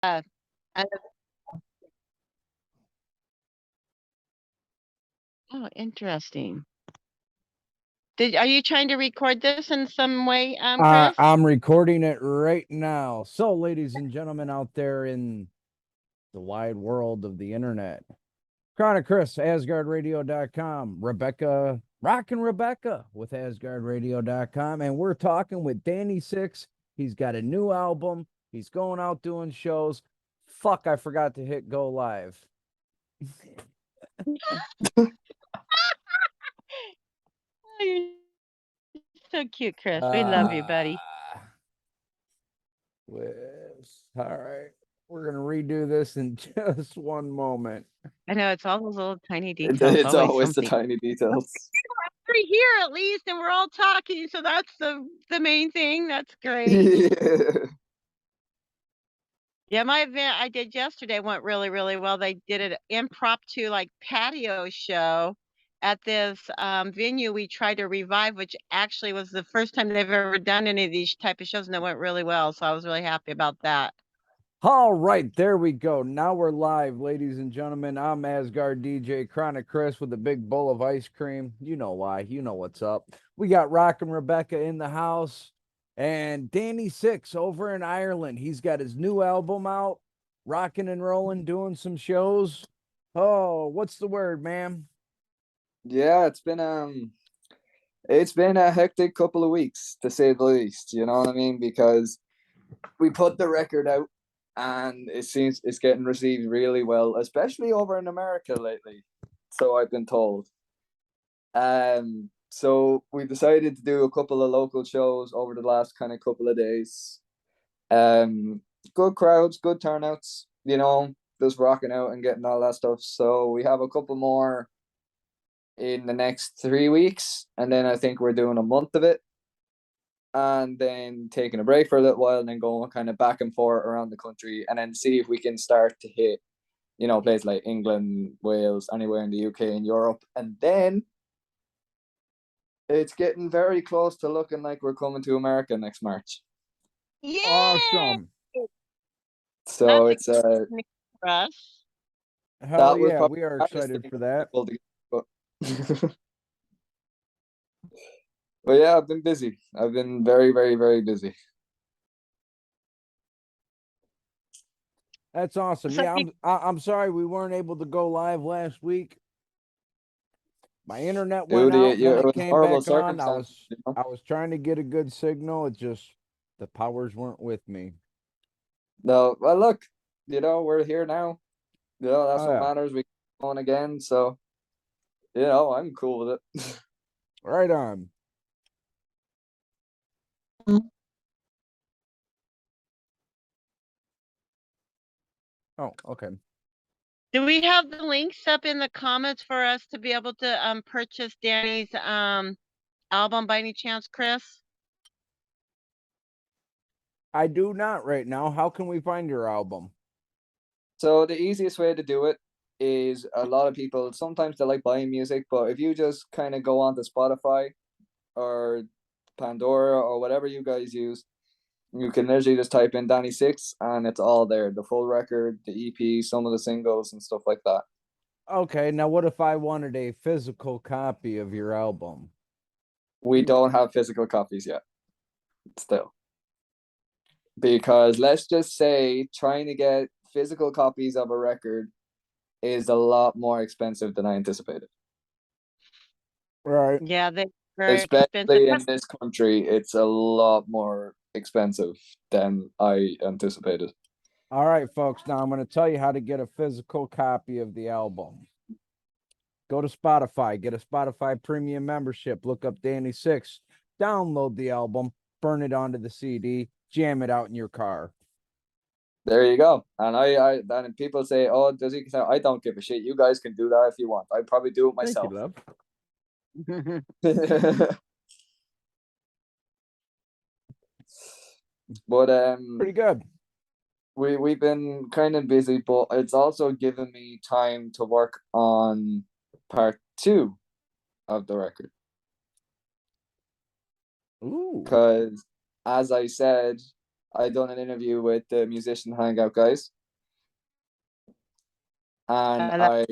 and oh, interesting. Are you trying to record this in some way, Chris? I'm recording it right now. So, ladies and gentlemen out there in the wide world of the internet, Chronic Chris, AsgardRadio.com, Rebecca, Rockin Rebecca with AsgardRadio.com, and we're talking with Danny Sixx. He's got a new album. He's going out doing shows. Fuck, I forgot to hit go live. Oh, you're so cute, Chris. We love you, buddy. All right. We're going to redo this in just one moment. I know it's all those little tiny details. It's always the something. tiny details. We're here at least, and we're all talking, so that's the main thing. That's great. Yeah, my event I did yesterday went really, really well. They did an impromptu like patio show at this venue we tried to revive, which actually was the first time they've ever done any of these type of shows, and it went really well. So I was really happy about that. All right, there we go. Now we're live, ladies and gentlemen. I'm Asgard DJ Chronic Chris with a big bowl of ice cream. You know why. You know what's up. We got Rockin Rebecca in the house and Danny Sixx over in Ireland. He's got his new album out, rocking and rolling, doing some shows. Oh, what's the word, man? Yeah, it's been a hectic couple of weeks, to say the least. You know what I mean? Because we put the record out, and it seems it's getting received really well, especially over in America lately. So I've been told. So we decided to do a couple of local shows over the last kind of couple of days. Good crowds, good turnouts. You know, just rocking out and getting all that stuff. So we have a couple more in the next 3 weeks, and then I think we're doing a month of it, and then taking a break for a little while, and then going kind of back and forth around the country, and then see if we can start to hit, places like England, Wales, anywhere in the UK and Europe, and then it's getting very close to looking like we're coming to America next March. Yeah. Awesome. So it's for us. Hell yeah, we are excited for that. But yeah, I've been busy. I've been very, very, very busy. That's awesome. So Yeah, I'm sorry we weren't able to go live last week. My internet went out, then it came back on. I was trying to get a good signal. It just the powers weren't with me. No, well, look, we're here now. That's what matters. We on again, so I'm cool with it. Right on. Oh, okay. Do we have the links up in the comments for us to be able to purchase Danny's album by any chance, Chris? I do not right now. How can we find your album? So the easiest way to do it is, a lot of people sometimes they like buying music, but if you just kind of go onto Spotify or Pandora or whatever you guys use, you can literally just type in Danny Sixx and it's all there. The full record, the EP, some of the singles and stuff like that. Okay, now what if I wanted a physical copy of your album? We don't have physical copies yet. Still. Because let's just say trying to get physical copies of a record is a lot more expensive than I anticipated. Right. Yeah, especially in this country, it's a lot more expensive than I anticipated. All right, folks. Now I'm going to tell you how to get a physical copy of the album. Go to Spotify, get a Spotify premium membership, look up Danny Sixx, download the album, burn it onto the CD, jam it out in your car. There you go. And and people say, "Oh, does he?" I don't give a shit. You guys can do that if you want. I'd probably do it myself. Thank you, love. But pretty good. We've been kind of busy, but it's also given me time to work on part 2 of the record. Ooh. Because, as I said, I done an interview with the Musician Hangout guys, and I I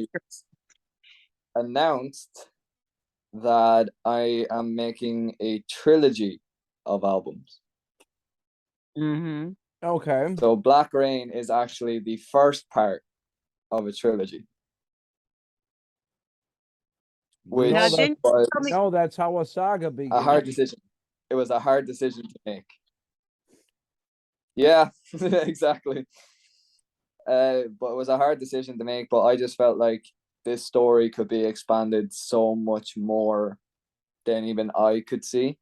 announced that I am making a trilogy of albums. Mm-hmm. Okay. So Black Rain is actually the first part of a trilogy. Which Now, that's, didn't was tell me- no, that's how a saga begins. a hard decision. It was a hard decision to make. Yeah, exactly. But it was a hard decision to make, but I just felt like this story could be expanded so much more than even I could see.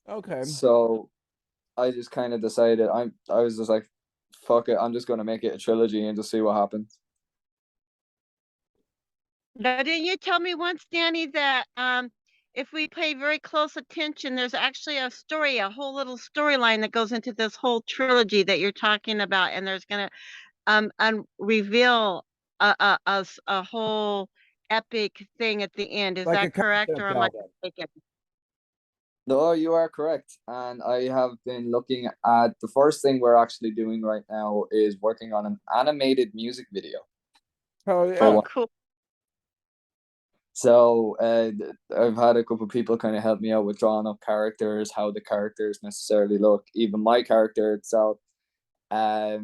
Okay. So I just kind of decided I was just like, fuck it, I'm just gonna make it a trilogy and just see what happens. Now, didn't you tell me once, Danny, that if we pay very close attention, there's actually a story, a whole little storyline that goes into this whole trilogy that you're talking about, and there's gonna reveal a whole epic thing at the end. Is Like a that correct, or concept am I album. mistaken? No, you are correct. And I have been looking at the first thing we're actually doing right now is working on an animated music video. Oh For yeah. Oh, one. cool. So I've had a couple of people kind of help me out with drawing up characters, how the characters necessarily look, even my character itself. But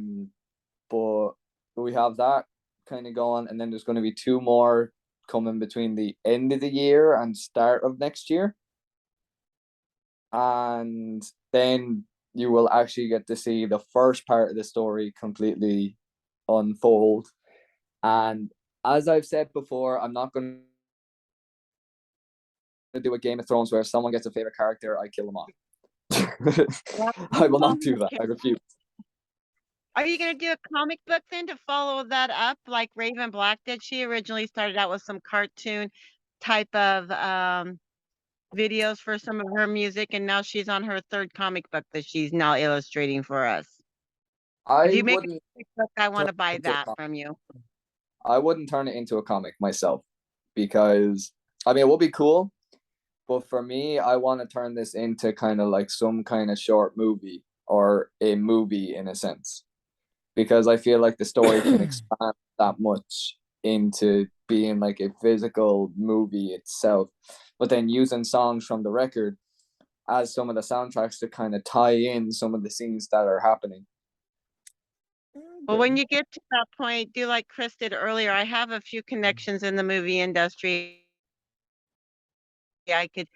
we have that kind of going, and then there's going to be two more coming between the end of the year and start of next year. And then you will actually get to see the first part of the story completely unfold. And as I've said before, I'm not going to do a Game of Thrones where if someone gets a favorite character, I kill them off. I will not do that. I refuse. Are you gonna do a comic book then to follow that up like Raven Black did? She originally started out with some cartoon type of videos for some of her music, and now she's on her third comic book that she's now illustrating for us. If I you make a wouldn't comic book, I want to buy into a that comic. from you. I wouldn't turn it into a comic myself because I mean it would be cool, but for me, I want to turn this into kind of like some kind of short movie or a movie in a sense, because I feel like the story can expand that much into being like a physical movie itself, but then using songs from the record as some of the soundtracks to kind of tie in some of the scenes that are happening. Well, when you get to that point, do like Chris did earlier. I have a few connections in the movie industry. I could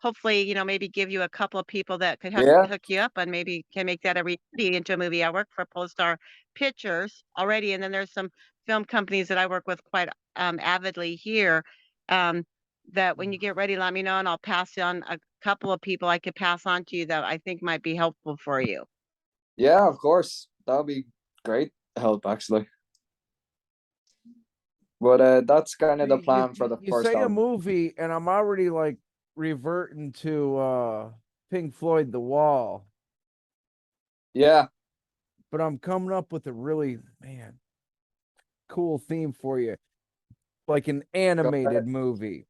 hopefully, maybe give you a couple of people that could Yeah, hook you up and maybe can make that a reality into a movie. I work for Polestar Pictures already, and then there's some film companies that I work with quite avidly here. Um, that when you get ready, let me know, and I'll pass on a couple of people I could pass on to you that I think might be helpful for you. yeah, of course. That would be great help actually. But that's kind of the plan for the you first say a album. movie, and I'm already like reverting to Pink Floyd The Wall. Yeah, But I'm coming up with a really cool theme for you. Like an animated movie.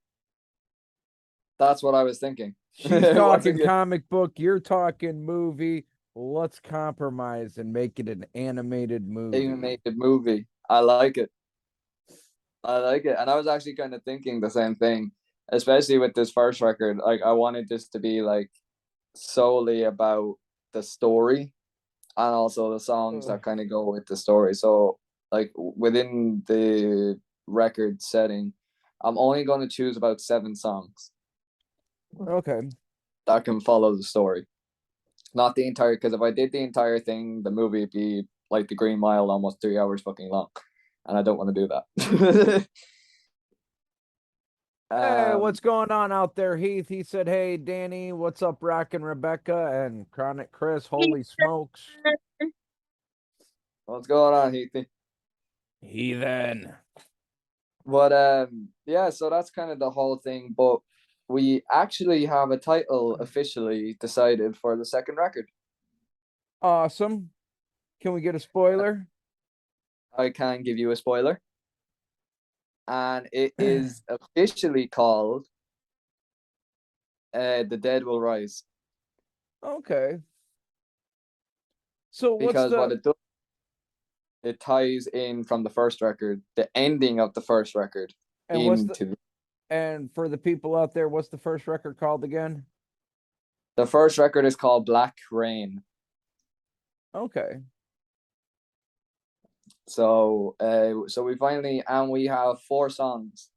that's what I was thinking. She's talking comic book, you're talking movie. Let's compromise and make it an animated movie. Animated movie. I like it. I like it. And I was actually kind of thinking the same thing, especially with this first record. Like I wanted this to be like solely about the story and also the songs that kind of go with the story. So like within the record setting, I'm only going to choose about 7 songs Okay. that can follow the story. Not the entire, because if I did the entire thing, the movie would be like the Green Mile, almost 3 hours fucking long. And I don't want to do that. Hey, what's going on out there, Heath? He said, hey, Danny, what's up, Rockin Rebecca and Chronic Chris? Holy smokes. What's going on, Heathy? Heathen. But yeah, so that's kind of the whole thing. But we actually have a title officially decided for the second record. Awesome. Can we get a spoiler? I can give you a spoiler. And it is officially called The Dead Will Rise. Okay. So what's because what the it does, it ties in from the first record, the ending of the first record, and what's the into and for the people out there, what's the first record called again? the first record is called Black Rain. Okay. So we finally, and we have 4 songs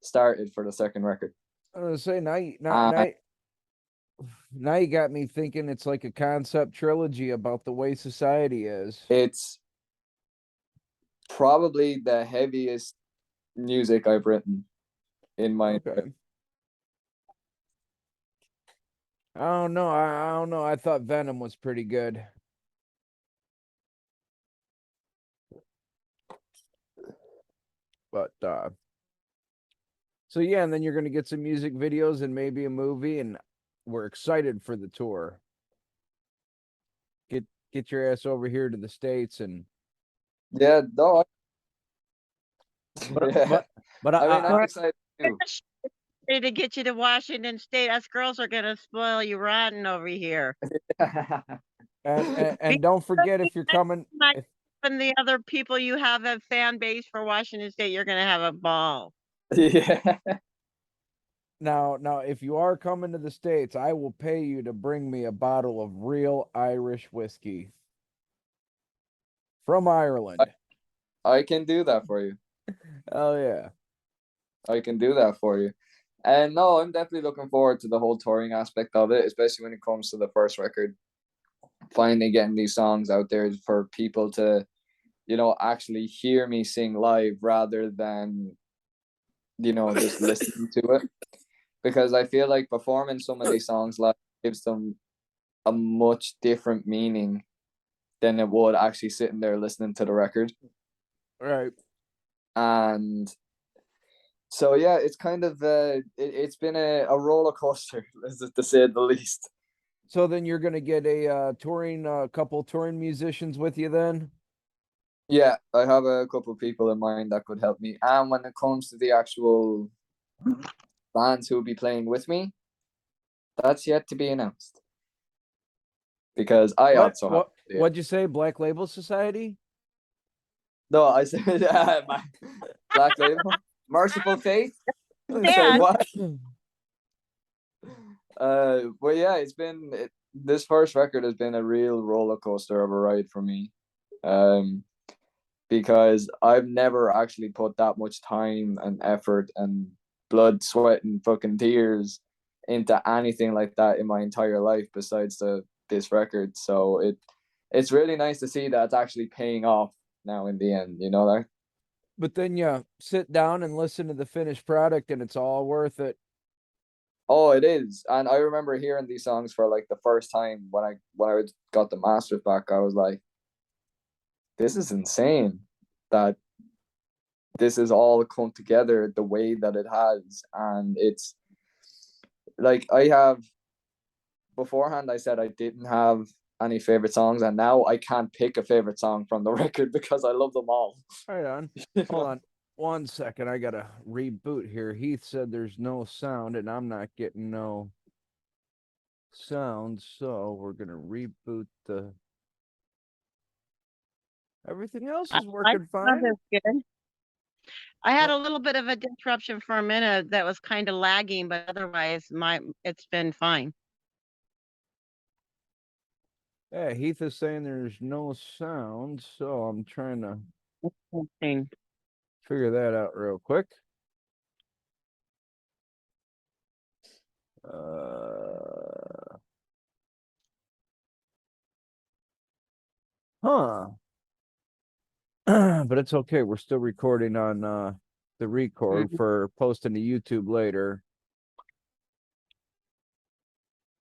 started for the second record. I was gonna say Uh, now you got me thinking it's like a concept trilogy about the way society is. it's probably the heaviest music I've written in my Okay. I don't know. I don't know. I thought Venom was pretty good. But so yeah, and then you're gonna get some music videos and maybe a movie, and we're excited for the tour. Get your ass over here to the States and yeah, no, but yeah. but I mean, I'm We're excited too. ready to get you to Washington State. Us girls are gonna spoil you rotten over here. and don't forget if you're coming if And the other people you have a fan base for Washington State, you're gonna have a ball. Yeah. now if you are coming to the States, I will pay you to bring me a bottle of real Irish whiskey from Ireland. I can do that for you. Oh yeah. I can do that for you. And no, I'm definitely looking forward to the whole touring aspect of it, especially when it comes to the first record. Finally getting these songs out there for people to, actually hear me sing live rather than, just listening to it. Because I feel like performing some of these songs live gives them a much different meaning than it would actually sitting there listening to the record. Right. And so yeah, it's kind of it's been a roller coaster, to say the least. So then you're gonna get a couple touring musicians with you then? Yeah, I have a couple of people in mind that could help me. And when it comes to the actual bands who will be playing with me, that's yet to be announced. Because I also have What'd you say? Black Label Society? No, I said my Black Label, Merciful Fate. Say Dan. what? Well, yeah, this first record has been a real roller coaster of a ride for me, because I've never actually put that much time and effort and blood, sweat, and fucking tears into anything like that in my entire life besides this record. So it's really nice to see that it's actually paying off now in the end. You know that. But then you sit down and listen to the finished product and it's all worth it. Oh, it is. And I remember hearing these songs for like the first time when I got the masters back. I was like, this is insane that this is all come together the way that it has. And it's like beforehand I said I didn't have any favorite songs, and now I can't pick a favorite song from the record because I love them all. Right on. Hold on 1 second. I gotta reboot here. Heath said there's no sound, and I'm not getting no sound, so we're gonna reboot the. Everything else is working fine. Good. I had a little bit of a disruption for a minute that was kind of lagging, but otherwise it's been fine. Yeah, Heath is saying there's no sound, so I'm trying to figure that out real quick. But it's okay. We're still recording on the record for posting to YouTube later.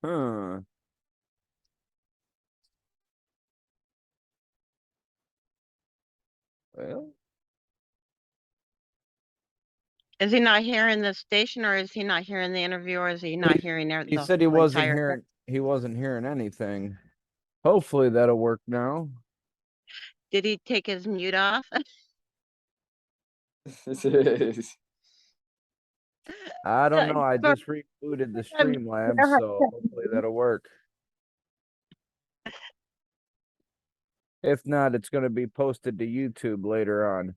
Well, is he not hearing the station, or is he not hearing the interview, or is he not hearing he the said he wasn't entire... hearing. He wasn't hearing anything. Hopefully that'll work now. Did he take his mute off? I don't know. I just rebooted the Streamlabs, so hopefully that'll work. If not, it's going to be posted to YouTube later on.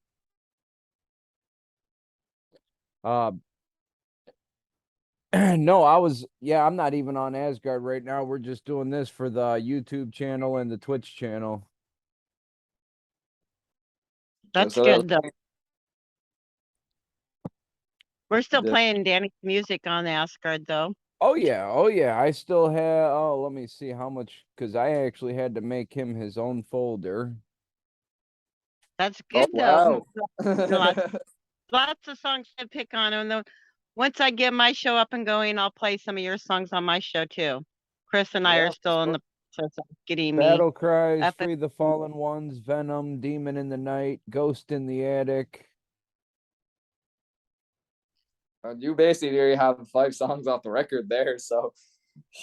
No, I'm not even on Asgard right now. We're just doing this for the YouTube channel and the Twitch channel. That's Just a little good, though. We're still Yeah. playing Danny's music on Asgard, though. Oh yeah. I still have, let me see how much, because I actually had to make him his own folder. That's Oh, good, though. wow. Lots of songs to pick on. And then once I get my show up and going, I'll play some of your songs on my show, too. Chris and I Yeah, are still in the process of getting me Battle Cries, up. Free the Fallen Ones, Venom, Demon in the Night, Ghost in the Attic. And you basically already have 5 songs off the record there, so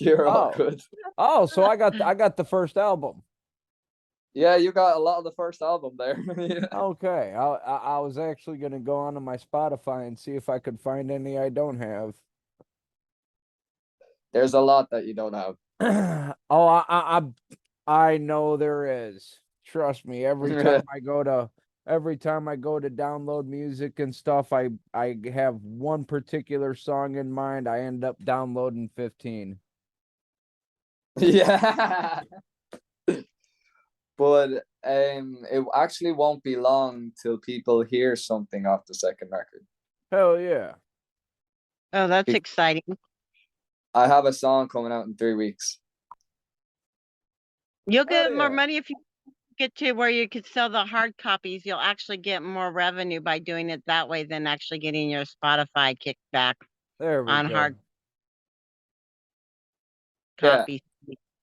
you're all Oh. good. Oh, so I got the first album. Yeah, you got a lot of the first album there. Yeah. Okay, I was actually gonna go onto my Spotify and see if I could find any I don't have. There's a lot that you don't have. Oh, I know there is. Trust me. Every time I go to download music and stuff, I have one particular song in mind. I end up downloading 15. Yeah. But it actually won't be long till people hear something off the second record. Hell yeah. Oh, that's exciting. I have a song coming out in 3 weeks. You'll get Oh, more yeah. money if you get to where you could sell the hard copies. You'll actually get more revenue by doing it that way than actually getting your Spotify kickback There we on go. hard Yeah. copies.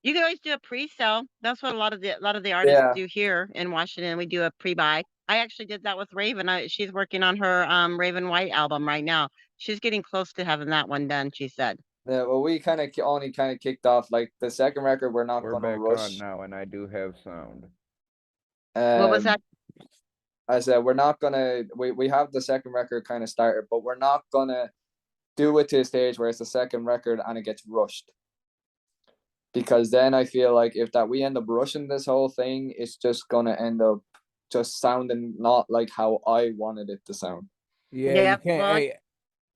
You can always do a pre-sale. That's what a lot of the artists Yeah. do here in Washington. We do a pre-buy. I actually did that with Raven. She's working on her Raven White album right now. She's getting close to having that one done, she said. Yeah, well, we only kicked off like the second record. We're not We're gonna back on rush. now, and I do have sound. What was that? I said we're not gonna. We have the second record kind of started, but we're not gonna do it to a stage where it's the second record and it gets rushed. Because then I feel like if that we end up rushing this whole thing, it's just gonna end up just sounding not like how I wanted it to sound. Yeah, you Yep, can't. well, Hey,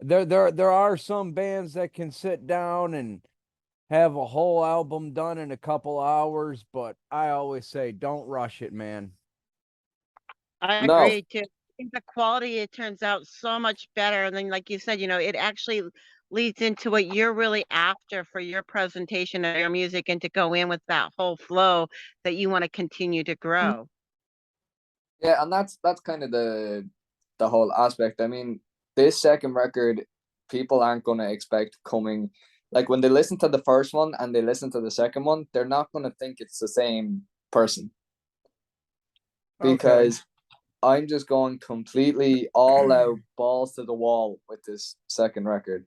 there are some bands that can sit down and have a whole album done in a couple hours, but I always say don't rush it, man. I No, agree too. I think the quality, it turns out so much better. And then, like you said, it actually leads into what you're really after for your presentation of your music and to go in with that whole flow that you want to continue to grow. yeah, and that's kind of the whole aspect. I mean, this second record, people aren't gonna expect coming like when they listen to the first one and they listen to the second one, they're not gonna think it's the same person because I'm just going completely all out, balls to the wall with this second record.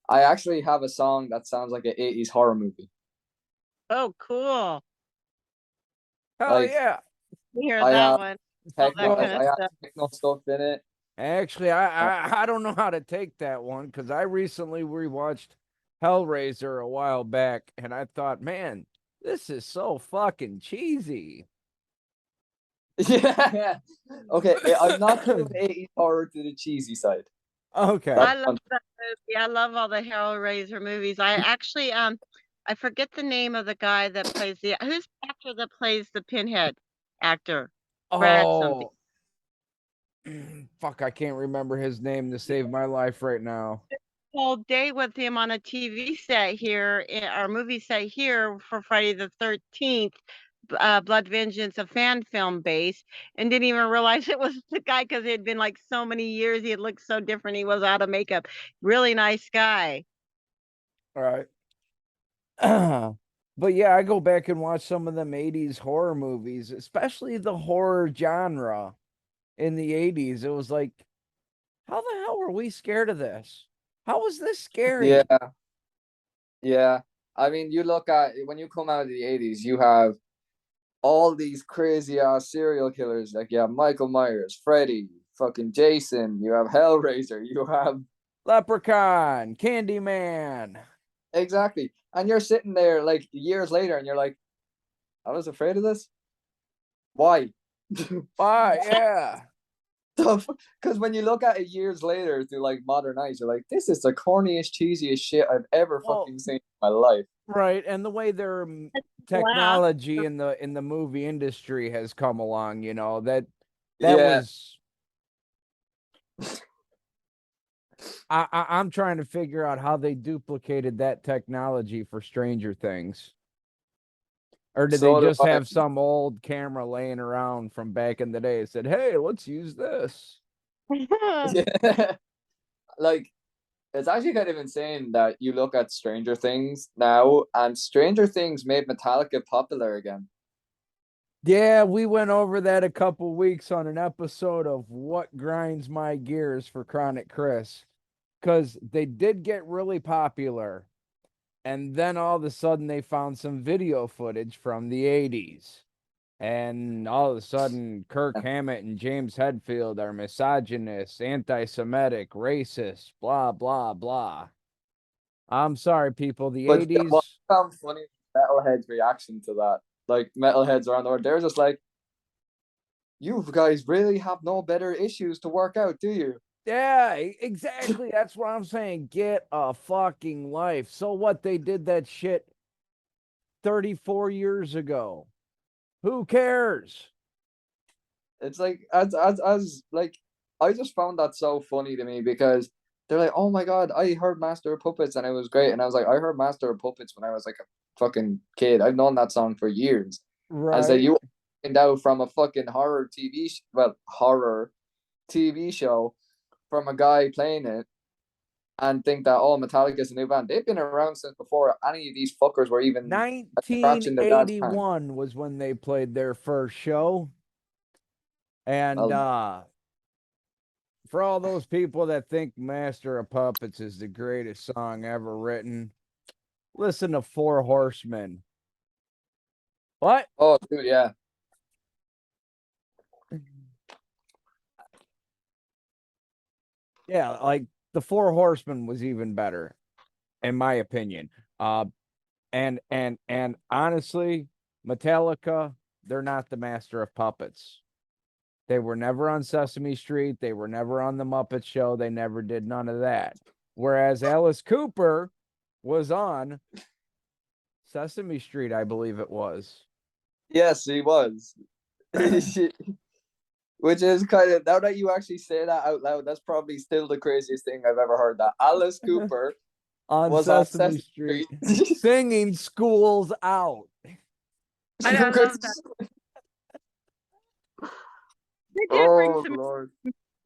I actually have a song that sounds like an 80s horror movie. Oh, cool. Hell Like yeah. Hear I that have one. All techno, that kind I of have stuff. techno stuff in it. Actually, I don't know how to take that one because I recently rewatched Hellraiser a while back, and I thought, man, this is so fucking cheesy. Yeah. Okay, I'm not doing 80s horror to the cheesy side. Okay. I love that movie. I love all the Hellraiser movies. I actually I forget the name of the guy that plays who's the actor that plays the Pinhead actor? Brad something. Oh, fuck, I can't remember his name to save my life right now. Whole day with him on a TV set here, our movie set here for Friday the 13th, Blood Vengeance, a fan film base, and didn't even realize it was the guy because it had been like so many years. He had looked so different. He was out of makeup. Really nice guy. All right. But yeah, I go back and watch some of them 80s horror movies, especially the horror genre in the 80s. It was like, how the hell were we scared of this? How was this scary? Yeah. Yeah. I mean, you look at when you come out of the 80s, you have all these crazy ass serial killers. Like you have Michael Myers, Freddy, fucking Jason, you have Hellraiser, you have Leprechaun, Candyman. exactly. And you're sitting there like years later and you're like, I was afraid of this. Why? Yeah. Because when you look at it years later through like modern eyes, you're like, this is the corniest, cheesiest shit I've ever Well, fucking seen in my life. right, and the way their Laugh. technology in the movie industry has come along, you know, that Yeah. was I'm trying to figure out how they duplicated that technology for Stranger Things. Or did they So do just I. have some old camera laying around from back in the day and said, hey, let's use this? Yeah. Like, it's actually kind of insane that you look at Stranger Things now, and Stranger Things made Metallica popular again. Yeah, we went over that a couple weeks on an episode of What Grinds My Gears for Chronic Chris. Because they did get really popular. And then all of a sudden they found some video footage from the 80s. And all of a sudden, Kirk Hammett and James Hetfield are misogynists, anti Semitic, racist, blah, blah, blah. I'm sorry, people. The But what 80s. I found funny metalheads' reaction to that. Like metalheads around the world, they're just like, you guys really have no better issues to work out, do you? Yeah, exactly. That's what I'm saying. Get a fucking life. So what? They did that shit 34 years ago. Who cares? It's like as like I just found that so funny to me because they're like, oh my god, I heard Master of Puppets and it was great. And I was like, I heard Master of Puppets when I was like a fucking kid. I've known that song for years. And said Right. you find out from a fucking horror TV show from a guy playing it and think that oh Metallica's a new band. They've been around since before any of these fuckers were even scratching their dad's hand. 1981 was when they played their first show. And Well, for all those people that think Master of Puppets is the greatest song ever written, listen to Four Horsemen. What? oh dude, yeah. Yeah, like the Four Horsemen was even better, in my opinion. And honestly, Metallica, they're not the Master of Puppets. They were never on Sesame Street. They were never on the Muppet Show. They never did none of that. Whereas Alice Cooper was on Sesame Street, I believe it was. Yes, he was. Which is kind of now that you actually say that out loud, that's probably still the craziest thing I've ever heard. That Alice Cooper On was on Sesame Sesame Street singing Schools Out. I love that. They did bring Oh some Lord.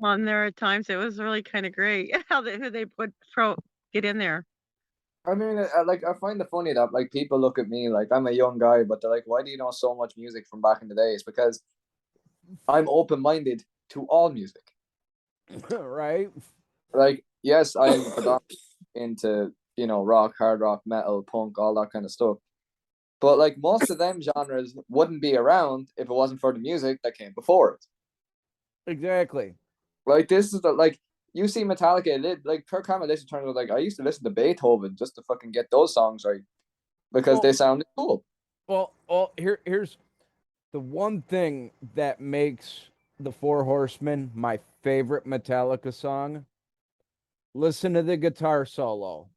on there at times. It was really kind of great how who they would get in there. I mean, like I find it funny that like people look at me like I'm a young guy, but they're like, "Why do you know so much music from back in the days?" Because I'm open-minded to all music. Right? Like, yes, I'm predominantly into rock, hard rock, metal, punk, all that kind of stuff. But like most of them genres wouldn't be around if it wasn't for the music that came before it. Exactly. Like this is the like you see Metallica, like Kirk Hammett listen to like I used to listen to Beethoven just to fucking get those songs right because they sounded cool. Well, here's the one thing that makes the Four Horsemen my favorite Metallica song. Listen to the guitar solo.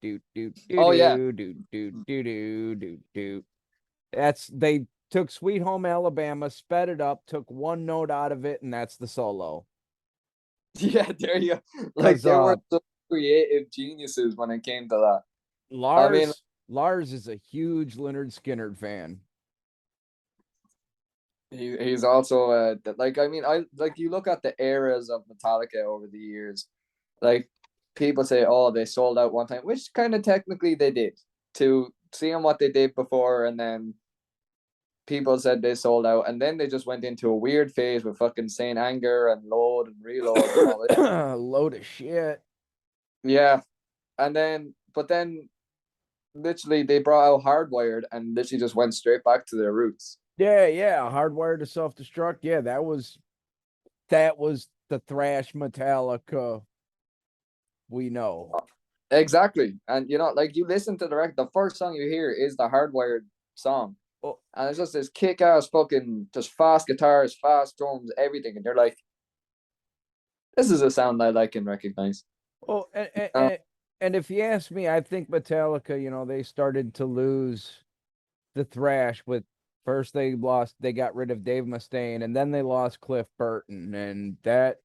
Do do do Oh yeah, do do do do do do do. That's they took Sweet Home Alabama, sped it up, took one note out of it, and that's the solo. yeah. There you go. Like Because there were some creative geniuses when it came to that. I mean, Lars is a huge Leonard Skinner fan. he's also like I mean I like you look at the eras of Metallica over the years, like people say oh they sold out one time, which kind of technically they did to seeing what they did before, and then people said they sold out, and then they just went into a weird phase with fucking Saint Anger and Load and Reload and all this. Load of shit. Yeah, and then but then literally they brought out Hardwired and literally just went straight back to their roots. Yeah. Hardwired to Self-Destruct. Yeah, that was the thrash Metallica we know. Exactly, and like you listen to the first song you hear is the Hardwired song, Oh, And it's just this kick-ass fucking, just fast guitars, fast drums, everything. And you're like, this is a sound I like and recognize. oh, Uh, and if you ask me, I think Metallica, they started to lose the thrash with first they got rid of Dave Mustaine, and then they lost Cliff Burton, and that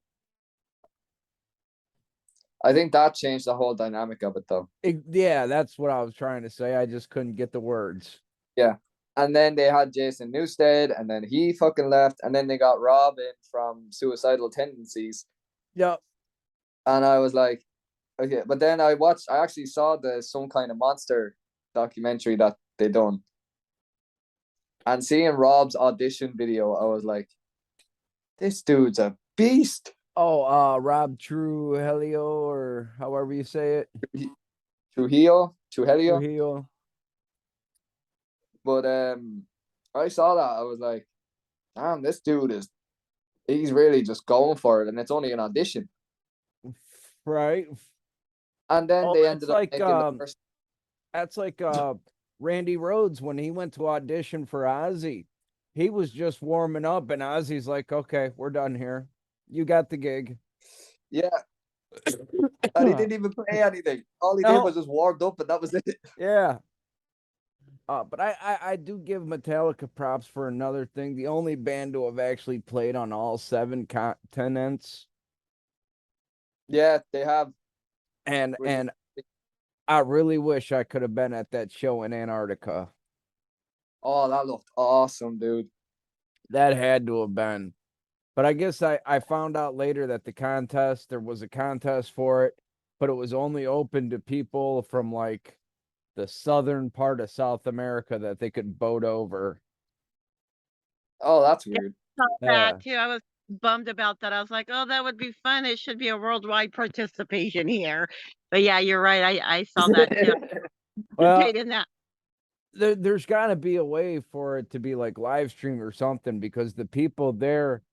I think that changed the whole dynamic of it, though. yeah, that's what I was trying to say. I just couldn't get the words. Yeah. And then they had Jason Newsted, and then he fucking left, and then they got Robin from Suicidal Tendencies. Yep. And I was like, okay. But then I actually saw the Some Kind of Monster documentary that they done. And seeing Rob's audition video, I was like, this dude's a beast. Oh, Rob Trujillo, or however you say it. Trujillo. Trujillo. But I saw that. I was like, damn, this dude he's really just going for it, and it's only an audition. Right. And then Oh, they that's ended up like making the first. that's like Randy Rhoads when he went to audition for Ozzy. He was just warming up, and Ozzy's like, "Okay, we're done here. You got the gig." Yeah, and he didn't even play anything. All he did No. was just warmed up, and that was it. Yeah. But I do give Metallica props for another thing. The only band to have actually played on all 7 continents, Yeah, they have. and I really wish I could have been at that show in Antarctica. Oh, that looked awesome, dude. That had to have been. But I guess I found out later that there was a contest for it, but it was only open to people from like the southern part of South America that they could boat over. Oh, that's Yeah, weird. I saw Yeah. that too. I was bummed about that. I was like, "Oh, that would be fun. It should be a worldwide participation here." But yeah, you're right. I saw that too. Well, Participate in that. there's got to be a way for it to be like live stream or something, because the people there,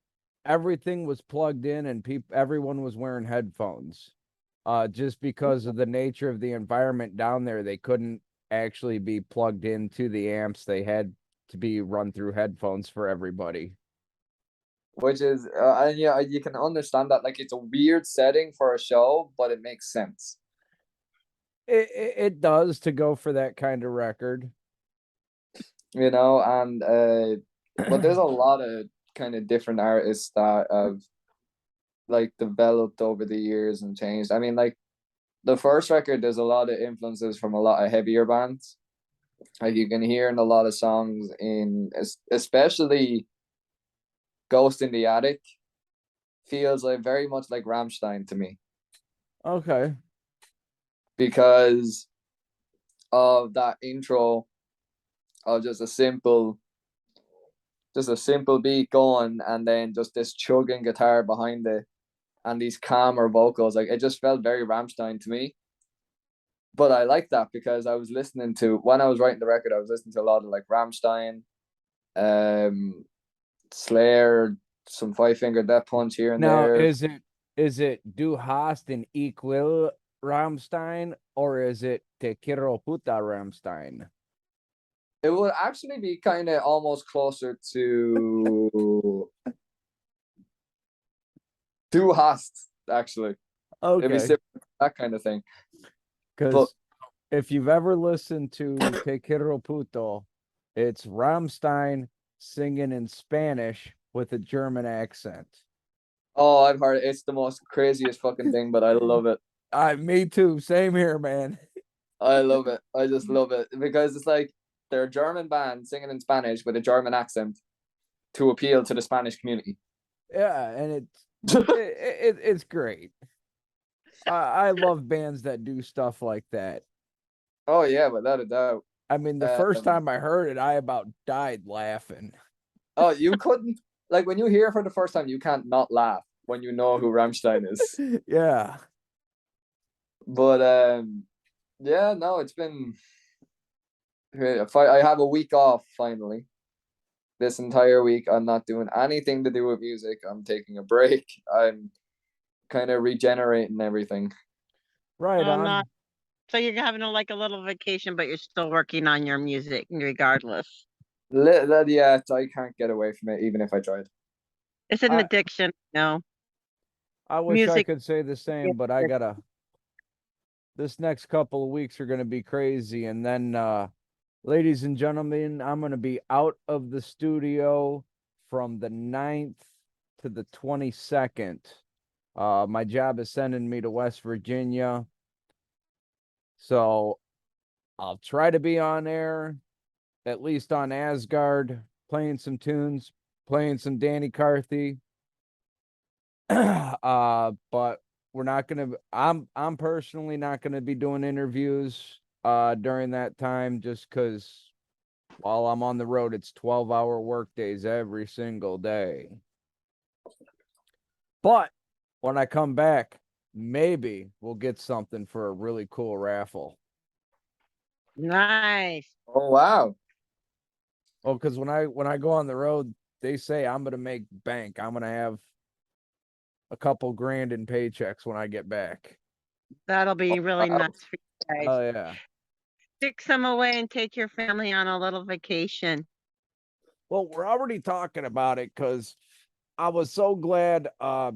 everything was plugged in, and everyone was wearing headphones. Just because of the nature of the environment down there, they couldn't actually be plugged into the amps. They had to be run through headphones for everybody. Which is, and yeah, you can understand that. Like, it's a weird setting for a show, but it makes sense. It does, to go for that kind of record. And but there's a lot of kind of different artists that have like developed over the years and changed. I mean, like the first record, there's a lot of influences from a lot of heavier bands. Like you can hear in a lot of songs, especially Ghost in the Attic feels like very much like Rammstein to me, Okay. because of that intro of just a simple beat going, and then just this chugging guitar behind it, and these calmer vocals. Like, it just felt very Rammstein to me. But I like that because I was listening to, when I was writing the record, I was listening to a lot of like Rammstein, Slayer, some Five Finger Death Punch here and Now, there. is it Du hast den Equil Rammstein, or is it Te quiero puta Rammstein? It would actually be kind of almost closer to Du hast, actually. It'd be Okay. similar to that kind of thing. Because if you've ever listened to Te quiero puto, it's Rammstein singing in Spanish with a German accent. Oh, I've heard it. It's the most craziest fucking thing, but I love it. Me too. Same here, man. I love it. I just love it because it's like they're a German band singing in Spanish with a German accent to appeal to the Spanish community. Yeah, and it's great. I love bands that do stuff like that. Oh yeah, without a doubt. I mean, the first time I heard it, I about died laughing. Oh, you couldn't, like, when you hear it for the first time, you can't not laugh when you know who Rammstein is. Yeah. But yeah, no, it's been. I have a week off finally. This entire week, I'm not doing anything to do with music. I'm taking a break. I'm kind of regenerating everything. Right on. Not. So you're having like a little vacation, but you're still working on your music regardless. Yeah, I can't get away from it even if I tried. It's an I addiction. No, I wish I music. could say the same, but this next couple of weeks are gonna be crazy. And then ladies and gentlemen, I'm gonna be out of the studio from the 9th to the 22nd. My job is sending me to West Virginia. So I'll try to be on air, at least on Asgard, playing some tunes, playing some Danny Carthy. But we're not gonna. I'm personally not gonna be doing interviews during that time, just because while I'm on the road, it's 12-hour work days every single day. But when I come back, maybe we'll get something for a really cool raffle. Nice. Oh wow. Well, because when I go on the road, they say I'm gonna make bank. I'm gonna have a couple grand in paychecks when I get back. That'll be really Wow. nice for you guys. Oh yeah. Stick some away and take your family on a little vacation. Well, we're already talking about it because I was so glad. I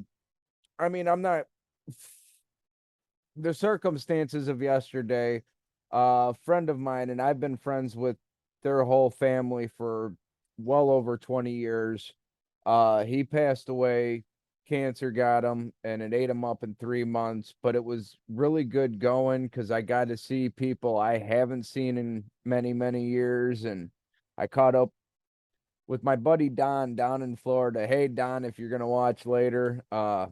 mean, I'm not the circumstances of yesterday. A friend of mine and I've been friends with their whole family for well over 20 years. He passed away. Cancer got him, and it ate him up in 3 months. But it was really good going because I got to see people I haven't seen in many, many years, and I caught up with my buddy Don down in Florida. Hey Don, if you're gonna watch later, I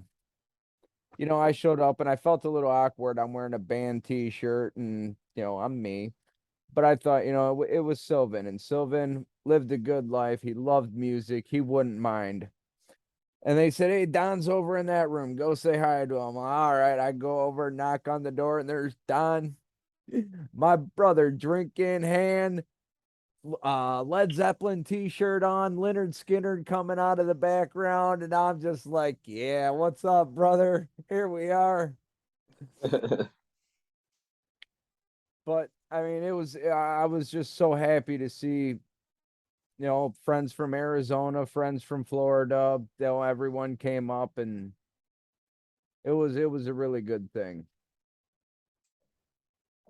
showed up and I felt a little awkward. I'm wearing a band T-shirt, and I'm me. But I thought, it was Sylvan, and Sylvan lived a good life. He loved music. He wouldn't mind. And they said, "Hey, Don's over in that room. Go say hi to him." All right, I go over, knock on the door, and there's Don, my brother, drink in hand, Led Zeppelin t-shirt on, Leonard Skinner coming out of the background, and I'm just like, yeah, what's up, brother? Here we are. But I mean, I was just so happy to see, friends from Arizona, friends from Florida, everyone came up, and it was a really good thing.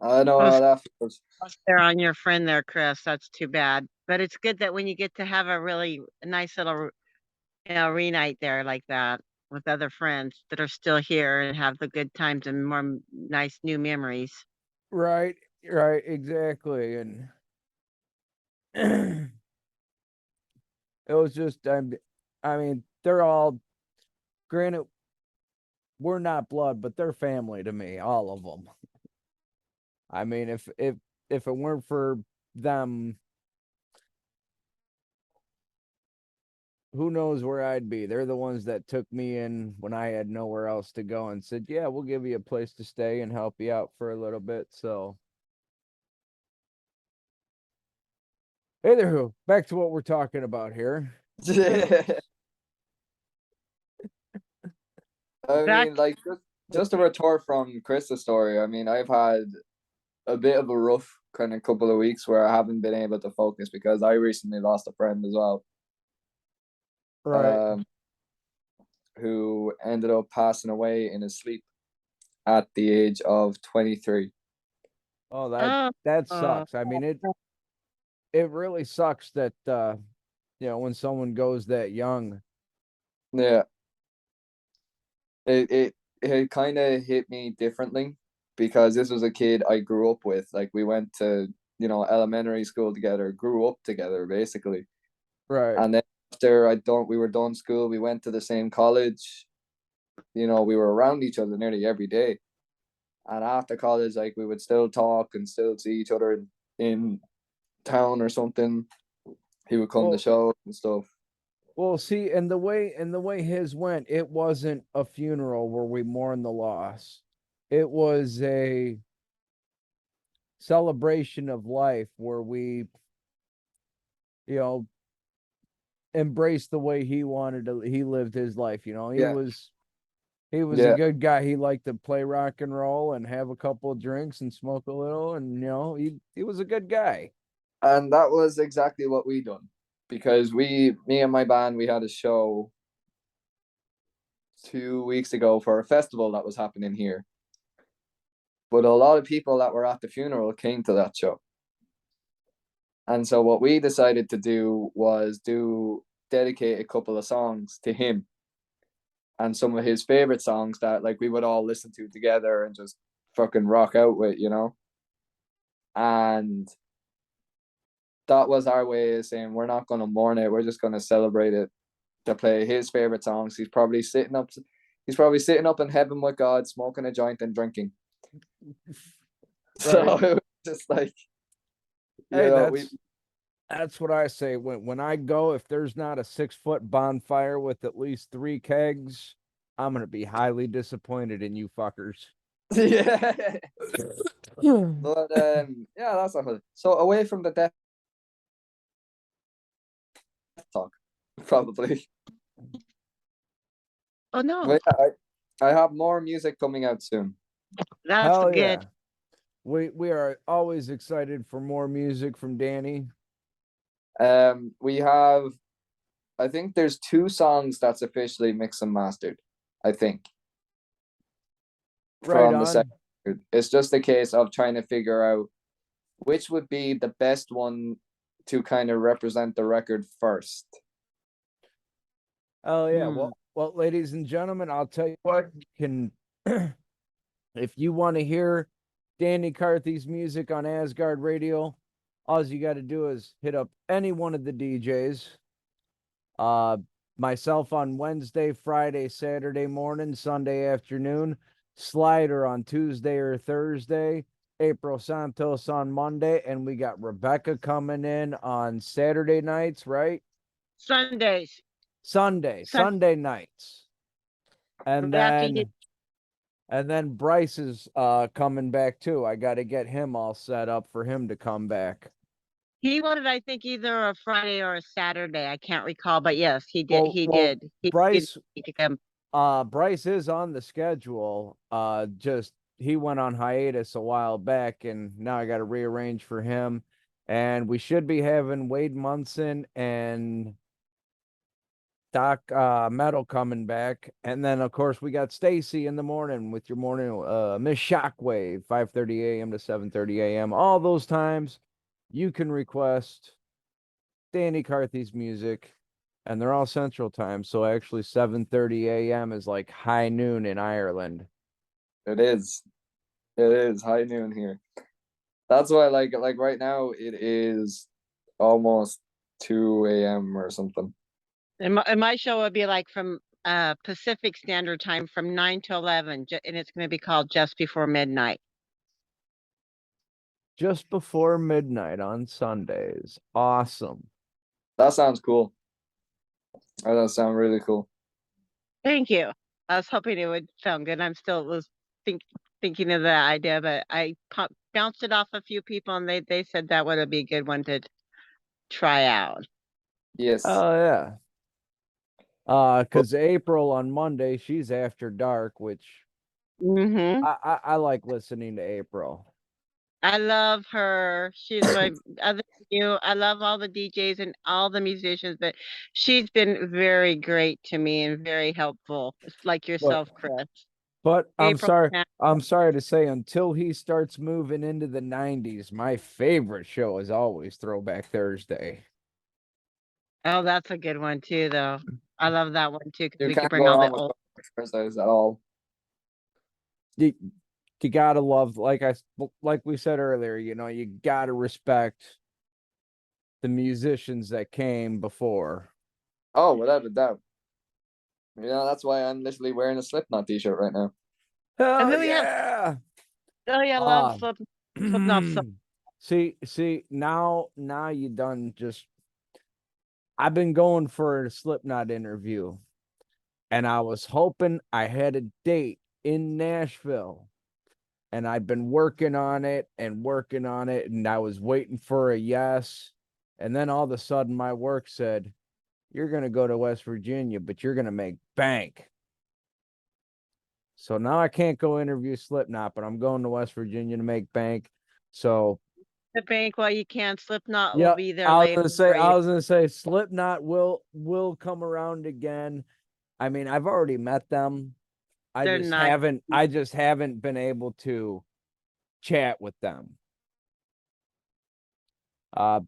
I know I how was that feels. there on your friend there, Chris. That's too bad. But it's good that when you get to have a really nice little, re-night there like that with other friends that are still here and have the good times and more nice new memories. Right, right, exactly. And it was just, I mean, they're all, granted, we're not blood, but they're family to me, all of them. I mean, if it weren't for them, who knows where I'd be. They're the ones that took me in when I had nowhere else to go and said, "Yeah, we'll give you a place to stay and help you out for a little bit." So, hey there, who back to what we're talking about here. I mean, Back like just a retort from Chris's story. I mean, I've had a bit of a rough kind of couple of weeks where I haven't been able to focus because I recently lost a friend as well, Right. um, who ended up passing away in his sleep at the age of 23. Oh, that oh, that oh, sucks. I mean, it really sucks that when someone goes that young. Yeah, it kind of hit me differently because this was a kid I grew up with. Like we went to, elementary school together, grew up together basically. Right. And then after we were done school, we went to the same college. We were around each other nearly every day. And after college, like we would still talk and still see each other in town or something. He would come to Well, shows and stuff. well, see, and the way his went, it wasn't a funeral where we mourn the loss. It was a celebration of life where we, you know, embraced the way he lived his life. He Yeah, was he was a yeah. good guy. He liked to play rock and roll and have a couple of drinks and smoke a little, and he was a good guy. And that was exactly what we done, because me and my band, we had a show 2 weeks ago for a festival that was happening here. But a lot of people that were at the funeral came to that show. And so what we decided to do was dedicate a couple of songs to him and some of his favorite songs that like we would all listen to together and just fucking rock out with, you know? And that was our way of saying we're not gonna mourn it, we're just gonna celebrate it, to play his favorite songs. He's probably sitting up in heaven with God, smoking a joint and drinking. So Right. it was just like, Hey, know, that's what I say. When I go, if there's not a 6-foot bonfire with at least 3 kegs, I'm gonna be highly disappointed in you fuckers. yeah. But yeah, that's a so away from the death talk, probably. Oh no, But yeah, I have more music coming out soon. that's Hell good. yeah. We are always excited for more music from Danny. We have, I think there's 2 songs that's officially mixed and mastered, I think. Right From the on. second. It's just a case of trying to figure out which would be the best one to kind of represent the record first. Oh yeah. Well, ladies and gentlemen, I'll tell you what, you can if you want to hear Danny Carthy's music on Asgard Radio, all you got to do is hit up any one of the DJs. Myself on Wednesday, Friday, Saturday morning, Sunday afternoon, Slider on Tuesday or Thursday, April Santos on Monday, and we got Rebecca coming in on Saturday nights, right? Sundays. Sunday nights. And Right after you- then Bryce is coming back too. I got to get him all set up for him to come back. He wanted, I think, either a Friday or a Saturday. I can't recall, but yes, he did. Well, He well, did. He Bryce, did to come. Bryce is on the schedule. Just he went on hiatus a while back, and now I got to rearrange for him. And we should be having Wade Munson and Doc Metal coming back, and then of course we got Stacy in the morning with your morning Miss Shockwave, 5:30 a.m. to 7:30 a.m. All those times you can request Danny Carthy's music, and they're all Central Time. So actually 7:30 a.m. is like high noon in Ireland. It is high noon here. That's why like right now it is almost 2 a.m. or something. And my show would be like from Pacific Standard Time from 9 to 11, and it's going to be called Just Before Midnight. Just before midnight on Sundays. Awesome. That sounds cool. That does sound really cool. Thank you. I was hoping it would sound good. I'm still was thinking of the idea, but I bounced it off a few people, and they said that would be a good one to try out. Yes. Oh yeah. Because April on Monday, she's After Dark, which I like listening to April. I love her. She's my other you. I love all the DJs and all the musicians, but she's been very great to me and very helpful. It's like yourself, Chris. But I'm April. sorry to say, until he starts moving into the 90s, my favorite show is always Throwback Thursday. Oh, that's a good one too, though. I love that one too because we can't could bring go all the wrong with old. Thursdays at all. You gotta love, like we said earlier, you gotta respect the musicians that came before. Oh, without a doubt. That's why I'm literally wearing a Slipknot t-shirt right now. Hell then we have- yeah! Oh yeah, I love Slipknot. See, now you done just. I've been going for a Slipknot interview, and I was hoping I had a date in Nashville, and I'd been working on it, and I was waiting for a yes, and then all of a sudden my work said, "You're gonna go to West Virginia, but you're gonna make bank." So now I can't go interview Slipknot, but I'm going to West Virginia to make bank. So the bank while you can. Slipknot will Yeah, be there I later. was gonna say Slipknot will come around again. I mean, I've already met them. They're nice. I just haven't been able to chat with them.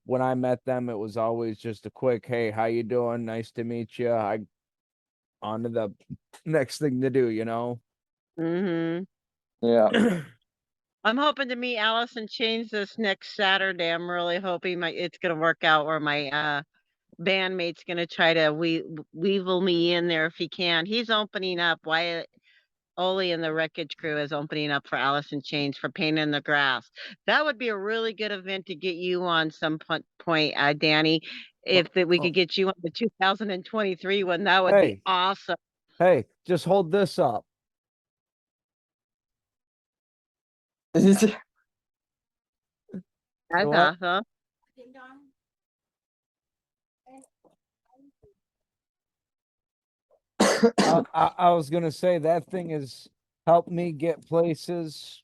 When I met them, it was always just a quick, "Hey, how you doing? Nice to meet you." On to the next thing to do, you know? Yeah. I'm hoping to meet Alice in Chains this next Saturday. I'm really hoping it's gonna work out, or my bandmate's gonna try to weevil me in there if he can. He's opening up. Wyatt Oli and the Wreckage Crew is opening up for Alice in Chains for Pain in the Grass. That would be a really good event to get you on some point, Danny. If we could get you on the 2023 one, that would be awesome. Hey, just hold this up. That's awesome. I was gonna say that thing has helped me get places.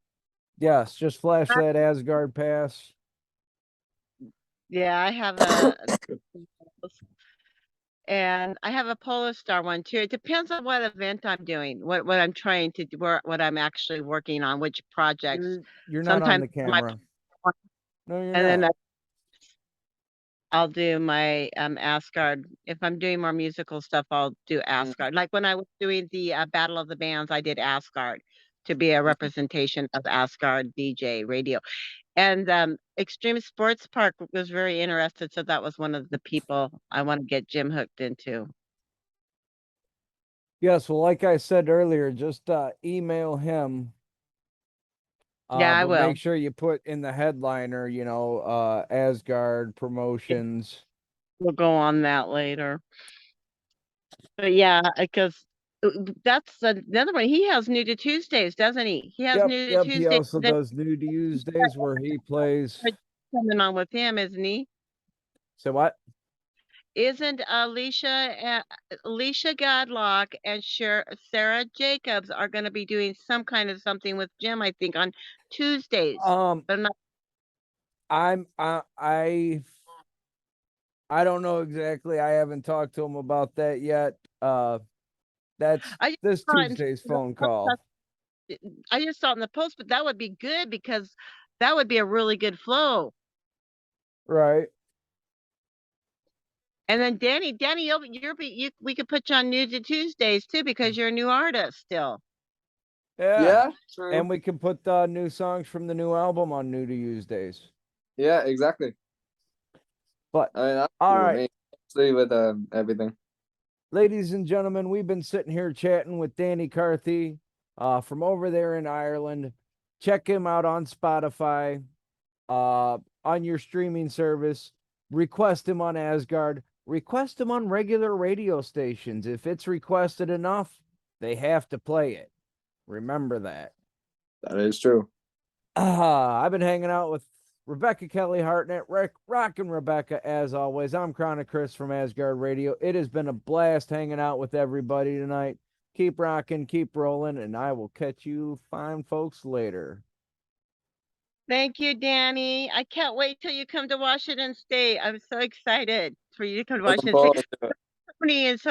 Yes, just flash that Asgard pass. Yeah, I have a and I have a Polestar one too. It depends on what event I'm doing, what I'm trying to do, what I'm actually working on, which projects. You're not on Sometimes the camera. No, you're and then not. I'll do my Asgard. If I'm doing more musical stuff, I'll do Asgard. Like when I was doing the Battle of the Bands, I did Asgard to be a representation of Asgard DJ radio. And Extreme Sports Park was very interested, so that was one of the people I want to get Jim hooked into. Yes, well, like I said earlier, just email him. Yeah, I but will. make sure you put in the headliner, Asgard promotions. We'll go on that later. But yeah, because that's another one. He has New to Tuesdays, doesn't he? He has New to Yep. He Tuesdays. also does New Tuesdays where he plays. Coming on with him, isn't he? So what? Isn't Alicia Godlock and Sarah Jacobs are going to be doing some kind of something with Jim, I think, on Tuesdays. But I'm not. I don't know exactly. I haven't talked to him about that yet. That's this Tuesday's phone call. I just saw it in the post, but that would be good because that would be a really good flow. Right. And then Danny, we could put you on New to Tuesdays too because you're a new artist still. Yeah. True. And we can put new songs from the new album on New to Tuesdays. Yeah, exactly. But I mean, that's all cool right, with everything. ladies and gentlemen, we've been sitting here chatting with Danny Carthy from over there in Ireland. Check him out on Spotify, on your streaming service. Request him on Asgard. Request him on regular radio stations. If it's requested enough, they have to play it. Remember that. That is true. I've been hanging out with Rebecca Kelly Hartnett, Rockin Rebecca, as always. I'm Chronic Chris from Asgard Radio. It has been a blast hanging out with everybody tonight. Keep rocking, keep rolling, and I will catch you fine folks later. Thank you, Danny. I can't wait till you come to Washington State. I'm so excited for you to come to Washington State. And so